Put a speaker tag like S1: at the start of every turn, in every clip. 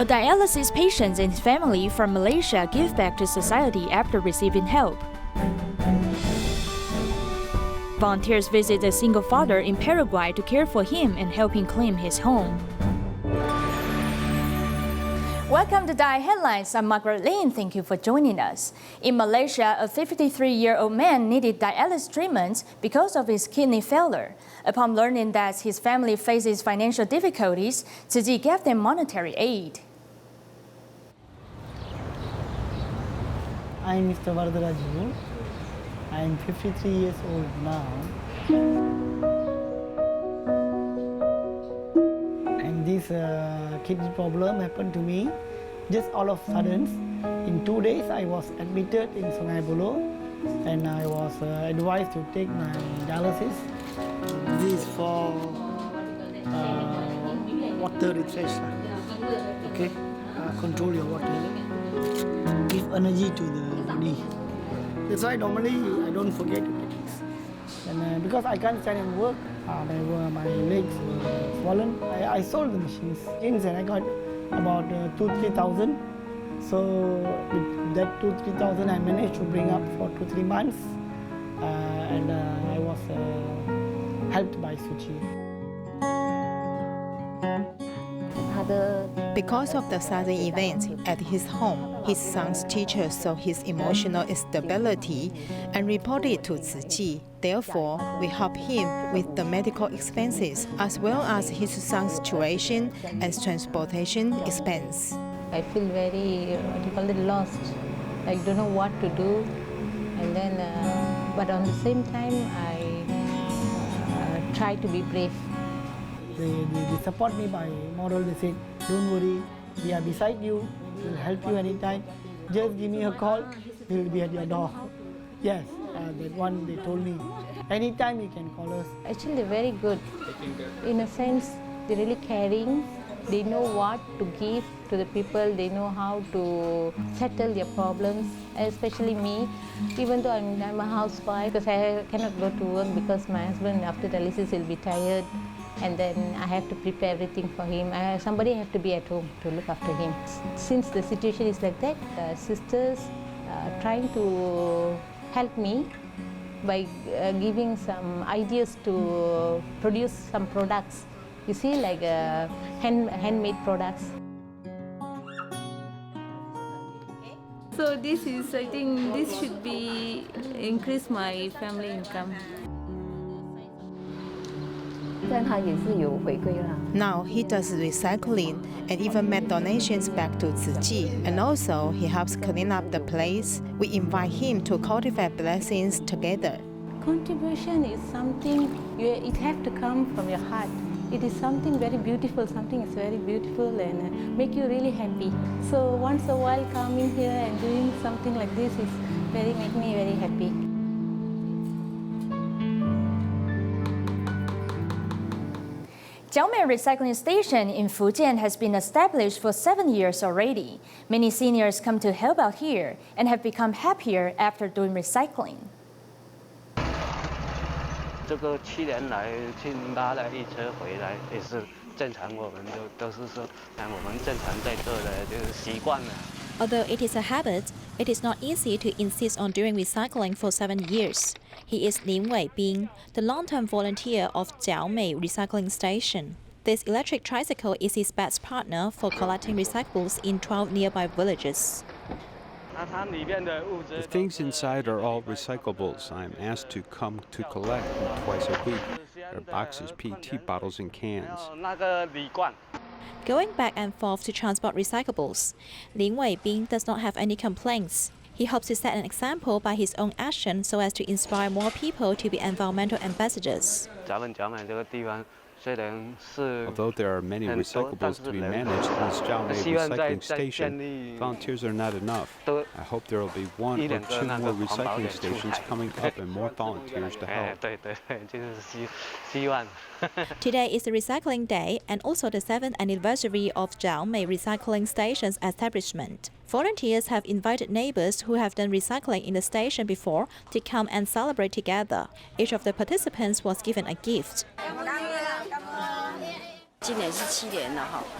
S1: A dialysis patient and his family from Malaysia give back to society after receiving help. Volunteers visit a single father in Paraguay to care for him and help him clean his home. Welcome to Di Headlines. I'm Margaret Lin. Thank you for joining us. In Malaysia, a 53-year-old man needed dialysis treatment because of his kidney failure. Upon learning that his family faces financial difficulties, Tzu Chi gave them monetary aid.
S2: I'm Mr. Varadaraju. I'm 53 years old now. And this kidney problem happened to me just all of a sudden. In 2 days, I was admitted in Sungai Buloh and I was advised to take my dialysis. This is for water refresh. Okay, control your water. Give energy to the body. That's why normally I don't forget to take this. And because I can't stand and work, my legs were swollen. I sold the machines and I got about 2,000-3,000. So with that 2,000-3,000 I managed to bring up for 2-3 months. And I was helped by Tzu Chi.
S3: Because of the sudden event at his home, his son's teacher saw his emotional instability and reported to Tzu Chi. Therefore, we help him with the medical expenses as well as his son's tuition and transportation expense.
S4: I feel very, lost. I don't know what to do. And then, but on the same time, I try to be brave.
S2: They support me by moral. They said, don't worry, we are beside you, we'll help you anytime. Just give me a call, we'll be at your door. Yes, that one they told me. Anytime you can call us.
S4: Actually, they're very good. In a sense, they're really caring. They know what to give to the people. They know how to settle their problems, especially me. Even though I'm a housewife, because I cannot go to work because my husband after dialysis will be tired. And then I have to prepare everything for him. Somebody have to be at home to look after him. Since the situation is like that, sisters are trying to help me by giving some ideas to produce some products. You see, like handmade products.
S5: So this is, I think, this should be increase my family income.
S3: Now he does recycling and even made donations back to Tzu Chi. And also he helps clean up the place. We invite him to cultivate blessings together.
S4: Contribution is something, it has to come from your heart. It is something very beautiful, something is very beautiful and make you really happy. So once a while coming here and doing something like this is make me very happy.
S1: Jiaomei Recycling Station in Fujian has been established for 7 years already. Many seniors come to help out here and have become happier after doing recycling.
S6: 这个7年来去拉了一车回来也是正常，我们都是说，我们正常在做的，就是习惯了。
S7: Although it is a habit, it is not easy to insist on doing recycling for 7 years. He is Lin Weibing, the long-term volunteer of Jiaomei Recycling Station. This electric tricycle is his best partner for collecting recyclables in 12 nearby villages.
S8: The things inside are all recyclables. I'm asked to come to collect them twice a week. There are boxes, PET bottles, and cans.
S7: Going back and forth to transport recyclables, Lin Weibing does not have any complaints. He hopes to set an example by his own action so as to inspire more people to be environmental ambassadors.
S8: Although there are many recyclables to be managed in this Jiaomei Recycling Station, volunteers are not enough. I hope there will be 1 or 2 more recycling stations coming up and more volunteers to help.
S7: Today is the recycling day and also the 7th anniversary of Jiaomei Recycling Station's establishment. Volunteers have invited neighbors who have done recycling in the station before to come and celebrate together. Each of the participants was given a gift.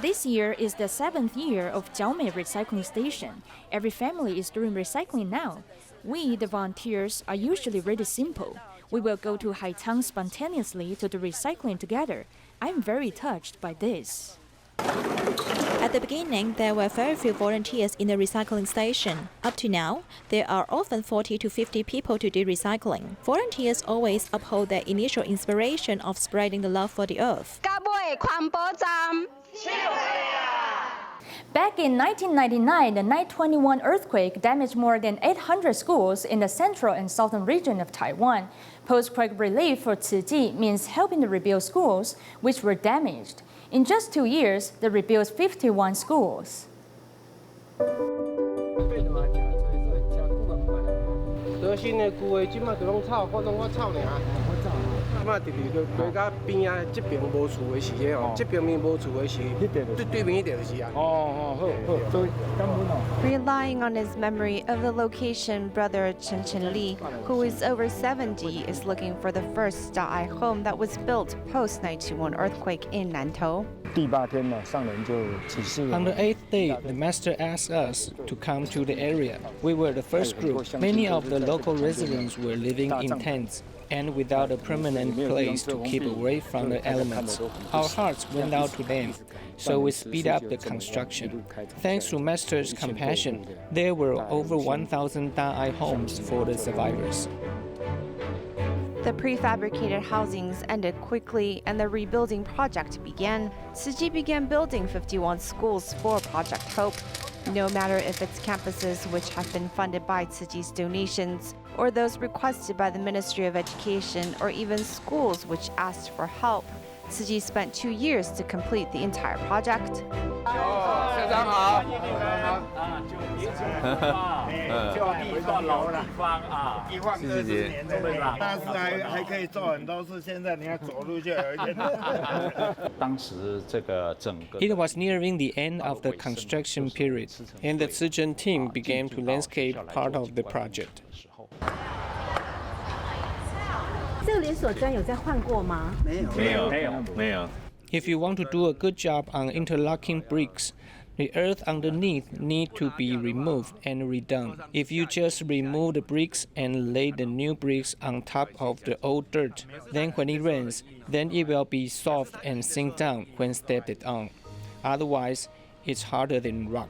S1: This year is the 7th year of Jiaomei Recycling Station. Every family is doing recycling now. We, the volunteers, are usually really simple. We will go to Haitang spontaneously to do recycling together. I'm very touched by this.
S7: At the beginning, there were very few volunteers in the recycling station. Up to now, there are often 40 to 50 people to do recycling. Volunteers always uphold their initial inspiration of spreading the love for the earth.
S1: Back in 1999, the 9/21 earthquake damaged more than 800 schools in the central and southern region of Taiwan. Post-quake relief for Tzu Chi means helping to rebuild schools which were damaged. In just 2 years, they rebuilt 51 schools.
S9: Relying on his memory of the location, brother Chen Li, who is over 70, is looking for the first Da'ai home that was built post-9/21 earthquake in Nantou.
S10: On the 8th day, the master asked us to come to the area. We were the first group. Many of the local residents were living in tents and without a permanent place to keep away from the elements. Our hearts went out to them, so we speed up the construction. Thanks to Master's compassion, there were over 1,000 Da'ai homes for the survivors.
S9: The prefabricated housings ended quickly and the rebuilding project began. Tzu Chi began building 51 schools for Project Hope. No matter if it's campuses which have been funded by Tzu Chi's donations, or those requested by the Ministry of Education, or even schools which asked for help, Tzu Chi spent 2 years to complete the entire project.
S10: It was nearing the end of the construction period, and the Tzu Chi team began to landscape part of the project. If you want to do a good job on interlocking bricks, the earth underneath need to be removed and redone. If you just remove the bricks and lay the new bricks on top of the old dirt, then when it rains, then it will be soft and sink down when stepped on. Otherwise, it's harder than rock.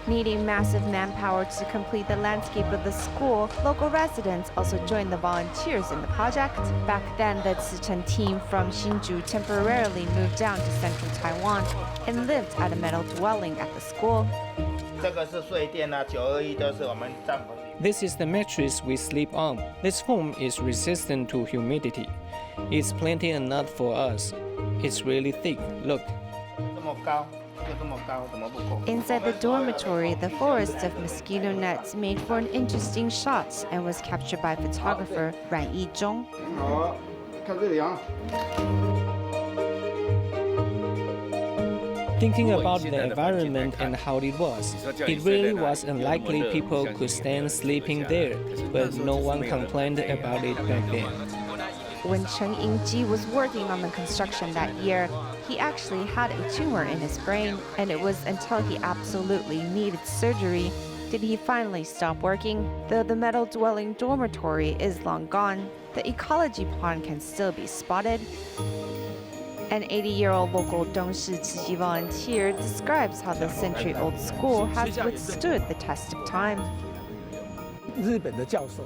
S9: Needing massive manpower to complete the landscape of the school, local residents also joined the volunteers in the project. Back then, the Tzu Chi team from Hsinchu temporarily moved down to central Taiwan and lived at a metal dwelling at the school.
S10: This is the mattress we sleep on. This foam is resistant to humidity. It's plenty enough for us. It's really thick, look.
S9: Inside the dormitory, the forest of mosquito nets made for an interesting shot and was captured by photographer Ran Yizhong.
S10: Thinking about the environment and how it really was unlikely people could stand sleeping there, but no one complained about it back then.
S9: When Chen Yingji was working on the construction that year, he actually had a tumor in his brain, and it was until he absolutely needed surgery did he finally stop working. Though the metal-dwelling dormitory is long gone, the ecology pond can still be spotted. An 80-year-old local Dongshi Tzu Chi volunteer describes how the century-old school has withstood the test of time.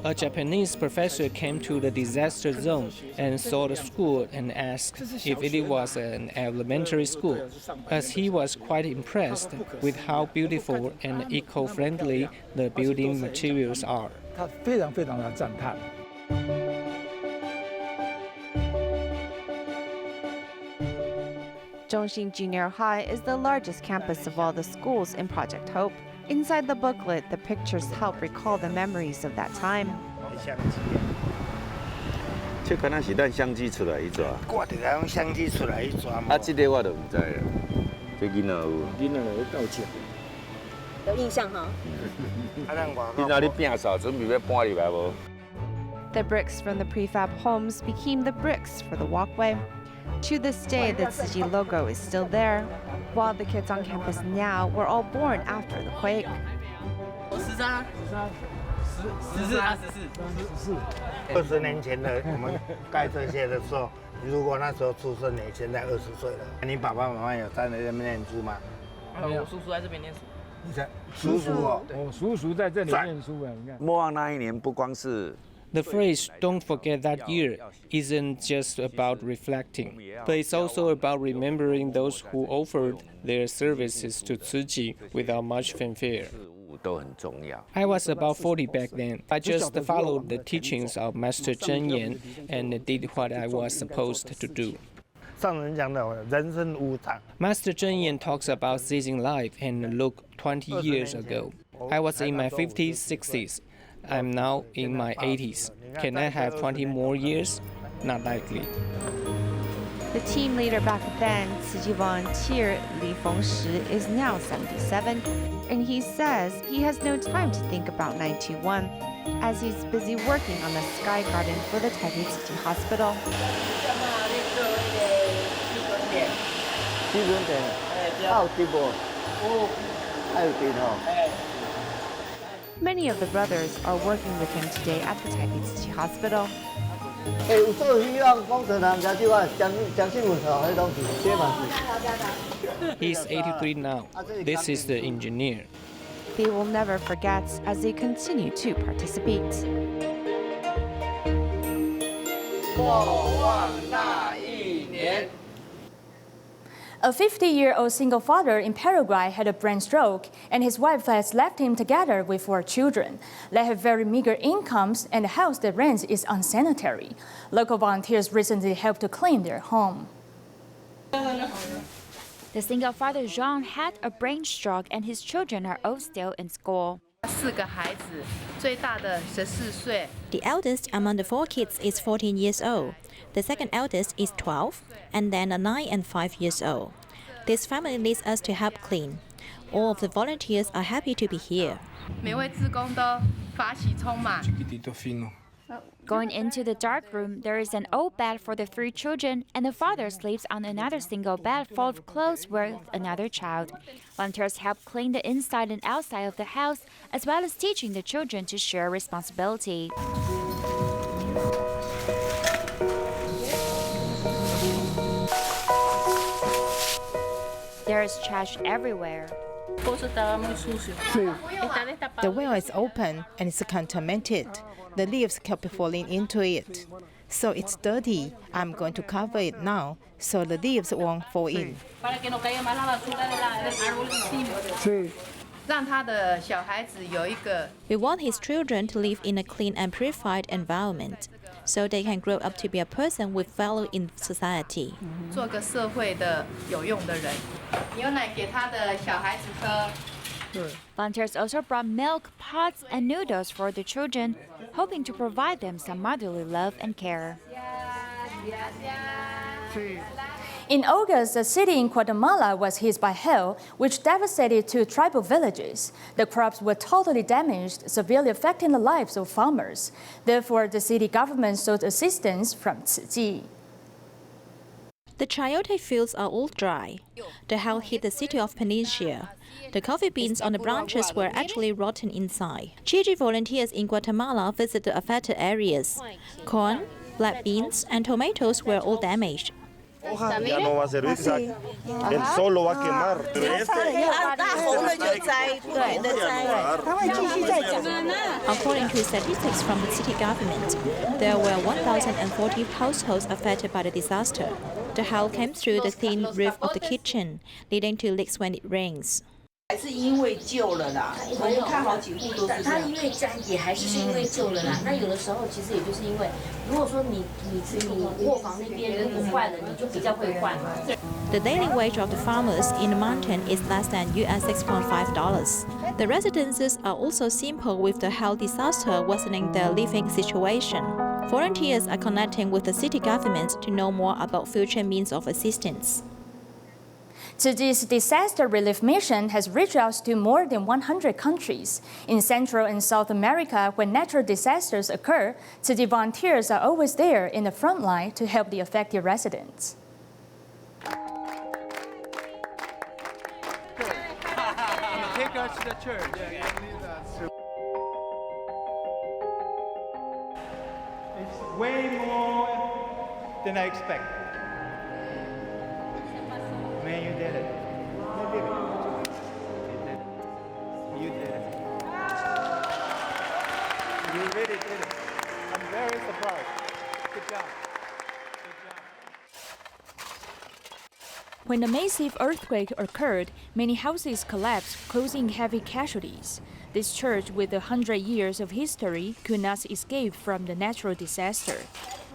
S10: A Japanese professor came to the disaster zone and saw the school and asked if it was an elementary school, as he was quite impressed with how beautiful and eco-friendly the building materials are.
S9: Zhongxing Junior High is the largest campus of all the schools in Project Hope. Inside the booklet, the pictures help recall the memories of that time. The bricks from the prefab homes became the bricks for the walkway. To this day, the Tzu Chi logo is still there, while the kids on campus now were all born after the quake.
S11: 20年前的我们盖这些的时候，如果那时候出生，你现在20岁了。你爸爸妈妈有在那边念书吗？
S12: 我叔叔在这边念书。
S11: 你在叔叔哦，
S12: 叔叔在这里念书啊，你看。
S13: 莫忘那一年不光是。
S10: The phrase "Don't forget that year" isn't just about reflecting, but it's also about remembering those who offered their services to Tzu Chi without much fanfare. I was about 40 back then. I just followed the teachings of Master Zhen Yan and did what I was supposed to do.
S11: 上人讲的人生无常。
S10: Master Zhen Yan talks about seizing life and look 20 years ago. I was in my 50s, 60s. I'm now in my 80s. Can I have 20 more years? Not likely.
S9: The team leader back then, Tzu Chi volunteer Li Fengshi, is now 77, and he says he has no time to think about 91, as he's busy working on the Sky Garden for the Taipei Tzu Chi Hospital. Many of the brothers are working with him today at the Taipei Tzu Chi Hospital.
S10: He's 83 now. This is the engineer.
S9: They will never forget as they continue to participate.
S1: A 50-year-old single father in Paraguay had a brain stroke, and his wife has left him together with 4 children. They have very meager incomes, and the house they rent is unsanitary. Local volunteers recently helped to clean their home.
S14: The single father Jean had a brain stroke, and his children are all still in school.
S7: The eldest among the 4 kids is 14 years old. The second eldest is 12, and then a 9 and 5 years old. This family needs us to help clean. All of the volunteers are happy to be here.
S14: Going into the dark room, there is an old bed for the 3 children, and the father sleeps on another single bed full of clothes with another child. Volunteers help clean the inside and outside of the house, as well as teaching the children to share responsibility. There is trash everywhere.
S3: The well is open and it's contaminated. The leaves kept falling into it. So it's dirty. I'm going to cover it now so the leaves won't fall in.
S7: We want his children to live in a clean and purified environment, so they can grow up to be a person with value in society.
S14: Volunteers also brought milk, pots, and noodles for the children, hoping to provide them some motherly love and care.
S1: In August, a city in Guatemala was hit by hail, which devastated 2 tribal villages. The crops were totally damaged, severely affecting the lives of farmers. Therefore, the city government sought assistance from Tzu Chi.
S7: The chayote fields are all dry. The hail hit the city of Peninsula. The coffee beans on the branches were actually rotten inside. Tzu Chi volunteers in Guatemala visited the affected areas. Corn, black beans, and tomatoes were all damaged.
S11: Ya no va a servir, el sol lo va a quemar.
S7: According to statistics from the city government, there were 1,040 households affected by the disaster. The hail came through the thin roof of the kitchen, leading to leaks when it rains.
S15: 还是因为救了啦，我们看好几户都是这样。他因为也还是因为救了啦。那有的时候其实也就是因为，如果说你卧房那边如果坏了，你就比较会换嘛。
S7: The daily wage of the farmers in the mountain is less than $6.5. The residences are also simple with the health disaster worsening their living situation. Volunteers are connecting with the city government to know more about future means of assistance.
S1: Tzu Chi's disaster relief mission has reached out to more than 100 countries. In Central and South America, when natural disasters occur, Tzu Chi volunteers are always there in the front line to help the affected residents.
S12: take us to the church.
S11: It's way more than I expected. Man, you did it. You did it. You really did it. I'm very surprised. Good job.
S1: When a massive earthquake occurred, many houses collapsed, causing heavy casualties. This church, with 100 years of history, could not escape from the natural disaster.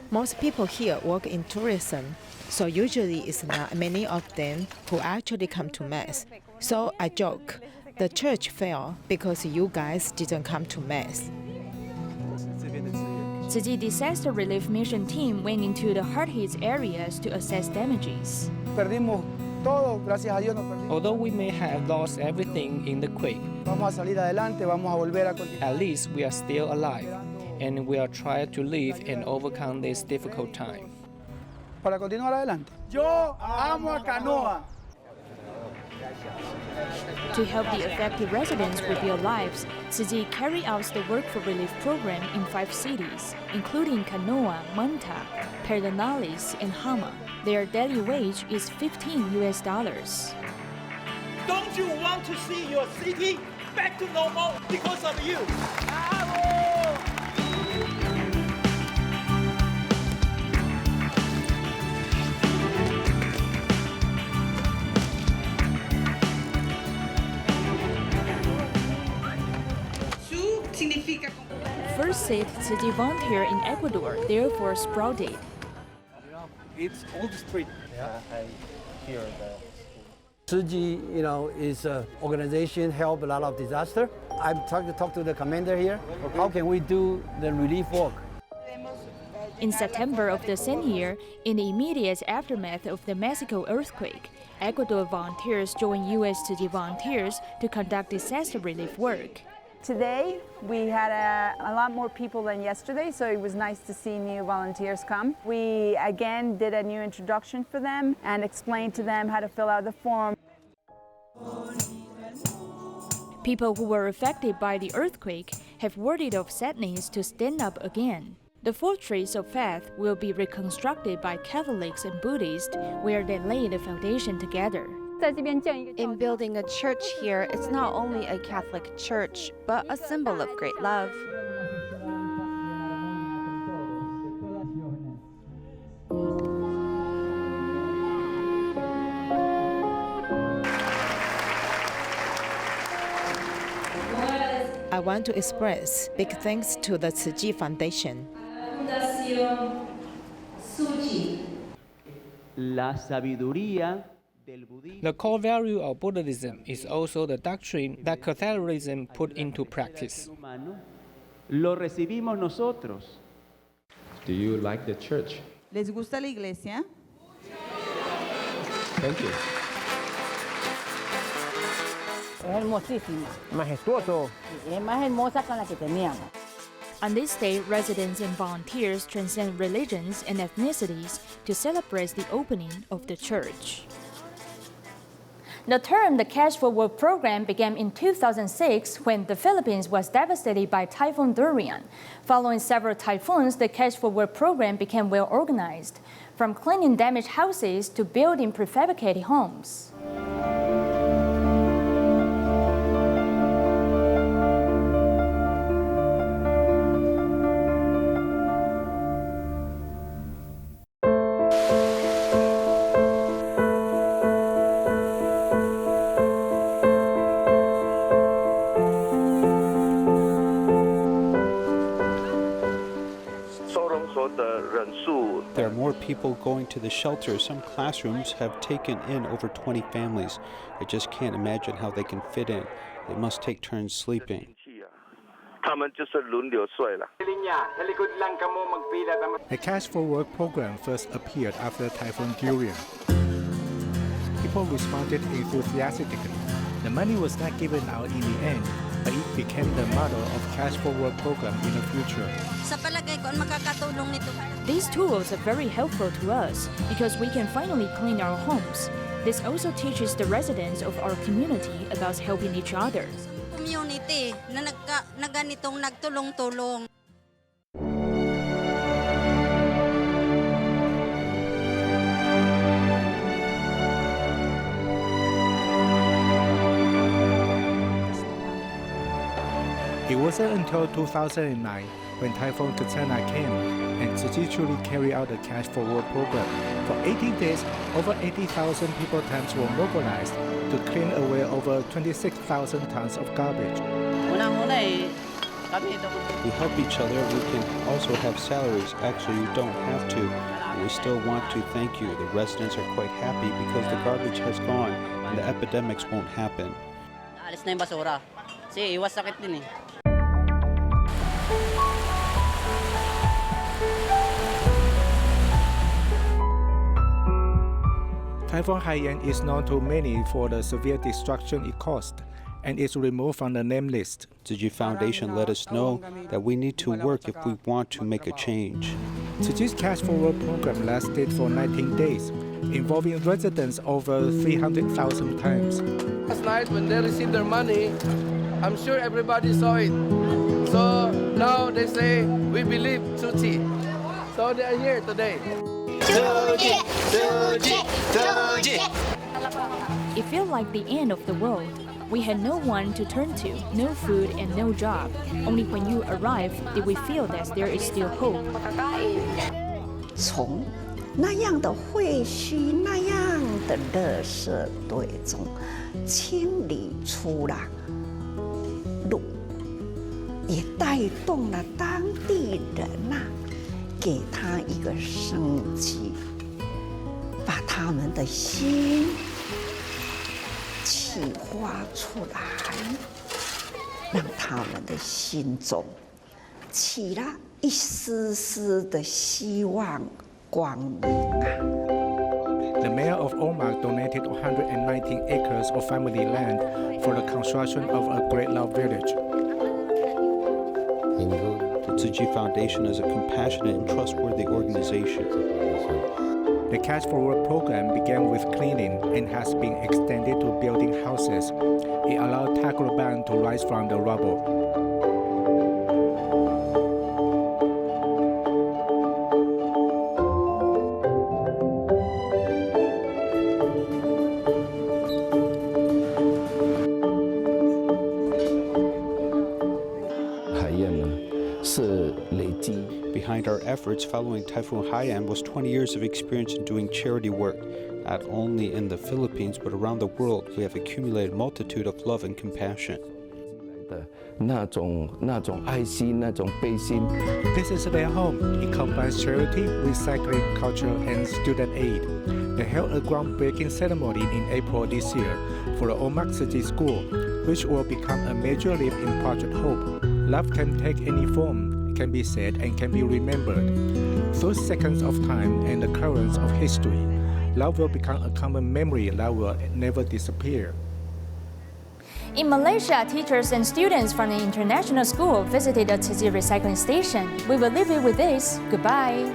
S3: Most people here work in tourism, so usually it's not many of them who actually come to Mass. So I joke, the church fell because you guys didn't come to Mass.
S1: Tzu Chi disaster relief mission team went into the hard-hit areas to assess damages.
S10: Although we may have lost everything in the quake, at least we are still alive, and we are trying to live and overcome this difficult time.
S11: Yo amo a canoa.
S1: To help the affected residents rebuild lives, Tzu Chi carried out the Work for Relief program in 5 cities, including Canoa, Manta, Pedernales, and Hama. Their daily wage is $15.
S16: Don't you want to see your city back to normal because of you?
S1: First said Tzu Chi volunteer in Ecuador, therefore sprouted.
S16: It's all the street.
S11: I hear that.
S17: Tzu Chi, is an organization help a lot of disaster. I'm trying to talk to the commander here. Okay. How can we do the relief work?
S1: In September of the same year, in the immediate aftermath of the Mexico earthquake, Ecuador volunteers joined U.S. Tzu Chi volunteers to conduct disaster relief work.
S18: Today, we had a lot more people than yesterday, so it was nice to see new volunteers come. We again did a new introduction for them and explained to them how to fill out the form.
S1: People who were affected by the earthquake have worded of sadness to stand up again. The fortress of faith will be reconstructed by Catholics and Buddhists, where they lay the foundation together.
S9: In building a church here, it's not only a Catholic church, but a symbol of great love.
S3: I want to express big thanks to the Tzu Chi Foundation.
S19: La sabiduría.
S10: The core value of Buddhism is also the doctrine that Catholicism put into practice.
S19: Lo recibimos nosotros.
S20: Do you like the church?
S21: ¿Les gusta la iglesia?
S20: Thank you.
S22: Es hermosísima.
S20: Majestuoso.
S22: Es más hermosa que la que teníamos.
S1: On this day, residents and volunteers transcend religions and ethnicities to celebrate the opening of the church. The term the Cash for Work program began in 2006 when the Philippines was devastated by Typhoon Durian. Following several typhoons, the Cash for Work program became well organized, from cleaning damaged houses to building prefabricated homes.
S8: There are more people going to the shelter. Some classrooms have taken in over 20 families. I just can't imagine how they can fit in. They must take turns sleeping.
S23: The Cash for Work program first appeared after Typhoon Durian. People responded enthusiastically. The money was not given out in the end, but it became the model of Cash for Work program in the future.
S1: These tools are very helpful to us because we can finally clean our homes. This also teaches the residents of our community about helping each other.
S2: Community na ganitong nagtulong-tulong.
S23: It wasn't until 2009 when Typhoon Katrina came and Tzu Chi truly carried out the Cash Forward program. For 18 days, over 80,000 people tons were mobilized to clean away over 26,000 tons of garbage.
S8: We help each other. We can also have salaries. Actually, you don't have to. We still want to thank you. The residents are quite happy because the garbage has gone and the epidemics won't happen.
S5: Alis na yung basura. Kasi iwas sakit din eh.
S23: Typhoon Haiyan is known to many for the severe destruction it caused, and is removed from the name list.
S8: Tzu Chi Foundation let us know that we need to work if we want to make a change.
S23: Tzu Chi's Cash Forward program lasted for 19 days, involving residents over 300,000 times.
S12: Last night when they received their money, I'm sure everybody saw it. So now they say, we believe Tzu Chi. So they are here today.
S1: It felt like the end of the world. We had no one to turn to, no food and no job. Only when you arrived did we feel that there is still hope.
S21: 从那样的废墟、那样的垃圾堆中清理出了路，也带动了当地人呐，给他一个生机，把他们的心启发出来，让他们的心中起了一丝丝的希望光明啊。
S23: The mayor of Omagh donated 119 acres of family land for the construction of a great love village.
S8: The Tzu Chi Foundation is a compassionate and trustworthy organization.
S23: The Cash Forward program began with cleaning and has been extended to building houses. It allowed Tagloban to rise from the rubble.
S8: Behind our efforts following Typhoon Haiyan was 20 years of experience in doing charity work. Not only in the Philippines, but around the world, we have accumulated a multitude of love and compassion.
S23: This is their home. It combines charity, recycling, culture, and student aid. They held a groundbreaking ceremony in April this year for the Omagh City School, which will become a major leap in Project Hope. Love can take any form, can be said, and can be remembered. Through seconds of time and the currents of history, love will become a common memory that will never disappear.
S1: In Malaysia, teachers and students from the international school visited a Tzu Chi recycling station. We will leave it with this. Goodbye.